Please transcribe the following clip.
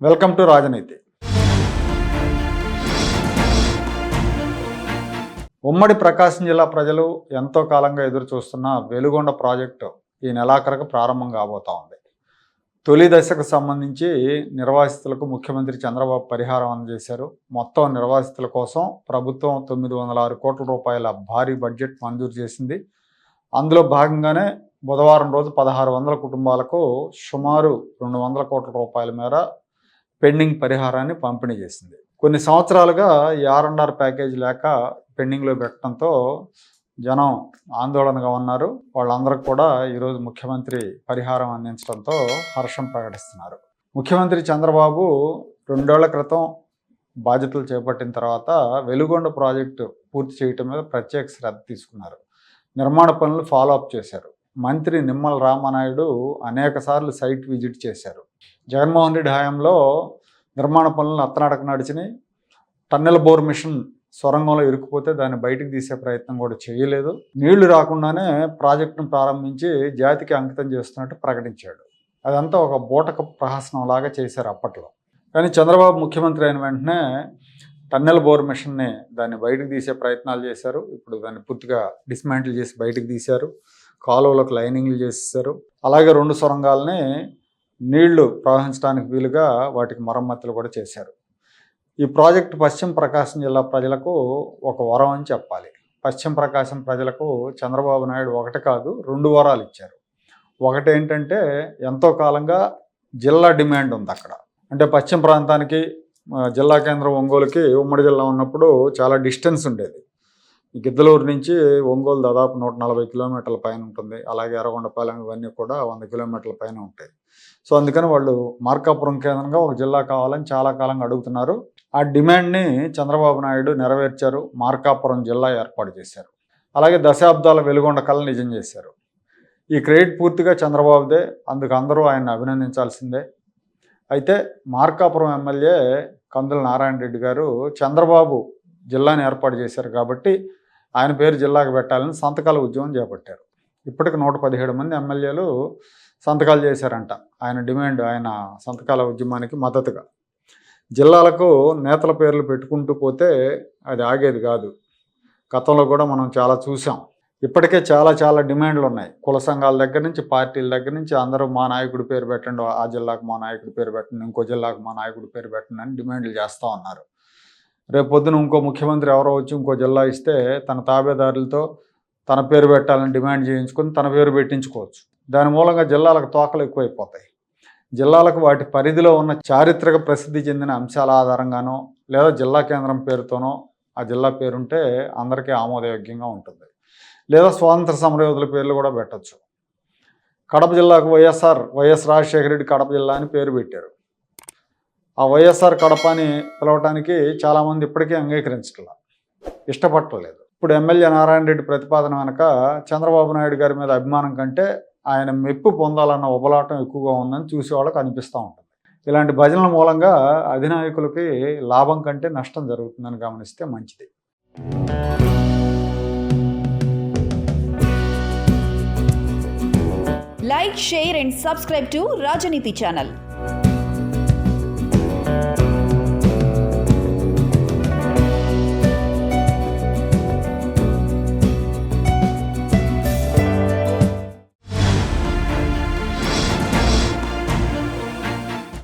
Welcome to రాజనీతి. ఉమ్మడి ప్రకాశం జిల్లా ప్రజలు ఎంతో కాలంగా ఎదురు చూస్తున్న వెలుగొండ ప్రాజెక్టు ఈ నెలాఖరుకు ప్రారంభం కాబోతా ఉంది. తొలి దశకు సంబంధించి నిర్వాసితులకు ముఖ్యమంత్రి చంద్రబాబు పరిహారం అందజేశారు. మొత్తం నిర్వాసితుల కోసం ప్రభుత్వం 906 కోట్ల రూపాయల భారీ బడ్జెట్ మంజూరు చేసింది. అందులో భాగంగానే బుధవారం రోజు 1600 కుటుంబాలకు సుమారు 200 కోట్ల రూపాయల మేర పెండింగ్ పరిహారాన్ని పంపిణీ చేసింది. కొన్ని సంవత్సరాలుగా ఈ R&R ప్యాకేజ్ లేక పెండింగ్లో పెట్టడంతో జనం ఆందోళనగా ఉన్నారు. వాళ్ళందరికీ కూడా ఈరోజు ముఖ్యమంత్రి పరిహారం అందించడంతో హర్షం ప్రకటిస్తున్నారు. ముఖ్యమంత్రి చంద్రబాబు 2 ఏళ్ల క్రితం బాధ్యతలు చేపట్టిన తర్వాత వెలుగొండ ప్రాజెక్టు పూర్తి చేయటం మీద ప్రత్యేక శ్రద్ధ తీసుకున్నారు. నిర్మాణ పనులు ఫాలోఅప్ చేశారు. మంత్రి నిమ్మల రామానాయుడు అనేక సార్లు సైట్ విజిట్ చేశారు. జగన్మోహన్ రెడ్డి హయాంలో నిర్మాణ పనులను అత్తనాడక నడిచినాయి. టన్నెల్ బోర్ మిషన్ సొరంగంలో ఇరుక్కుపోతే దాన్ని బయటికి తీసే ప్రయత్నం కూడా చేయలేదు. నీళ్లు రాకుండానే ప్రాజెక్టును ప్రారంభించి జాతికి అంకితం చేస్తున్నట్టు ప్రకటించాడు. అదంతా ఒక బూటక ప్రహసనం లాగా చేశారు అప్పట్లో. కానీ చంద్రబాబు ముఖ్యమంత్రి అయిన వెంటనే టన్నెల్ బోర్ మిషన్ని దాన్ని బయటకు తీసే ప్రయత్నాలు చేశారు. ఇప్పుడు దాన్ని పూర్తిగా డిస్మాంటిల్ చేసి బయటకు తీశారు. కాలువలకు లైనింగ్లు చేసేసారు. అలాగే 2 సొరంగాల్ని నీళ్లు ప్రవహించడానికి వీలుగా వాటికి మరమ్మతులు కూడా చేశారు. ఈ ప్రాజెక్టు పశ్చిమ ప్రకాశం జిల్లా ప్రజలకు ఒక వరం అని చెప్పాలి. పశ్చిమ ప్రకాశం ప్రజలకు చంద్రబాబు నాయుడు ఒకటి కాదు 2 వరాలు ఇచ్చారు. ఒకటి ఏంటంటే ఎంతో కాలంగా జిల్లా డిమాండ్ ఉంది అక్కడ. అంటే పశ్చిమ ప్రాంతానికి జిల్లా కేంద్రం ఒంగోలుకి ఉమ్మడి జిల్లా ఉన్నప్పుడు చాలా డిస్టెన్స్ ఉండేది. గిద్దలూరు నుంచి ఒంగోలు దాదాపు 140 కిలోమీటర్ల పైన ఉంటుంది. అలాగే ఎర్రగొండపాలెం ఇవన్నీ కూడా 100 కిలోమీటర్ల పైన ఉంటాయి. సో అందుకని వాళ్ళు మార్కాపురం కేంద్రంగా ఒక జిల్లా కావాలని చాలా కాలంగా అడుగుతున్నారు. ఆ డిమాండ్ని చంద్రబాబు నాయుడు నెరవేర్చారు. మార్కాపురం జిల్లా ఏర్పాటు చేశారు. అలాగే దశాబ్దాల వెలుగొండ కళ నిజం చేశారు. ఈ క్రెడిట్ పూర్తిగా చంద్రబాబుదే. అందుకు అందరూ ఆయన అభినందించాల్సిందే. అయితే మార్కాపురం ఎమ్మెల్యే కందుల నారాయణ రెడ్డి గారు చంద్రబాబు జిల్లాని ఏర్పాటు చేశారు కాబట్టి ఆయన పేరు జిల్లాకు పెట్టాలని సంతకాల ఉద్యమం చేపట్టారు. ఇప్పటికి 117 మంది ఎమ్మెల్యేలు సంతకాలు చేశారంట ఆయన డిమాండ్, ఆయన సంతకాల ఉద్యమానికి మద్దతుగా. జిల్లాలకు నేతల పేర్లు పెట్టుకుంటూ పోతే అది ఆగేది కాదు. గతంలో కూడా మనం చాలా చూసాం. ఇప్పటికే చాలా డిమాండ్లు ఉన్నాయి. కుల సంఘాల దగ్గర నుంచి పార్టీల దగ్గర నుంచి అందరూ మా నాయకుడి పేరు పెట్టండి, ఆ జిల్లాకు మా నాయకుడి పేరు పెట్టండి, ఇంకో జిల్లాకు మా నాయకుడి పేరు పెట్టండి అని డిమాండ్లు చేస్తూ ఉన్నారు. రేపు పొద్దున ఇంకో ముఖ్యమంత్రి ఎవరో వచ్చి ఇంకో జిల్లా ఇస్తే తన తాబేదారులతో తన పేరు పెట్టాలని డిమాండ్ చేయించుకొని తన పేరు పెట్టించుకోవచ్చు. దాని మూలంగా జిల్లాలకు తోకలు ఎక్కువైపోతాయి. జిల్లాలకు వాటి పరిధిలో ఉన్న చారిత్రక ప్రసిద్ధి చెందిన అంశాల ఆధారంగానో లేదా జిల్లా కేంద్రం పేరుతోనో ఆ జిల్లా పేరుంటే అందరికీ ఆమోదయోగ్యంగా ఉంటుంది. లేదా స్వాతంత్ర సమరయోధుల పేర్లు కూడా పెట్టచ్చు. కడప జిల్లాకు వైఎస్ రాజశేఖర రెడ్డి కడప జిల్లా అని పేరు పెట్టారు. ఆ వైఎస్ఆర్ కడప అని పిలవటానికి చాలామంది ఇప్పటికీ అంగీకరించట్లా, ఇష్టపడలేదు. ఇప్పుడు ఎమ్మెల్యే నారాయణ రెడ్డి ప్రతిపాదన వెనక చంద్రబాబు నాయుడు గారి మీద అభిమానం కంటే ఆయన మెప్పు పొందాలన్న ఉబలాటం ఎక్కువగా ఉందని చూసేవాళ్ళకి అనిపిస్తూ ఉంటుంది. ఇలాంటి భజనల మూలంగా అధినాయకులకి లాభం కంటే నష్టం జరుగుతుందని గమనిస్తే మంచిది. Like, share and subscribe to Rajaniti channel.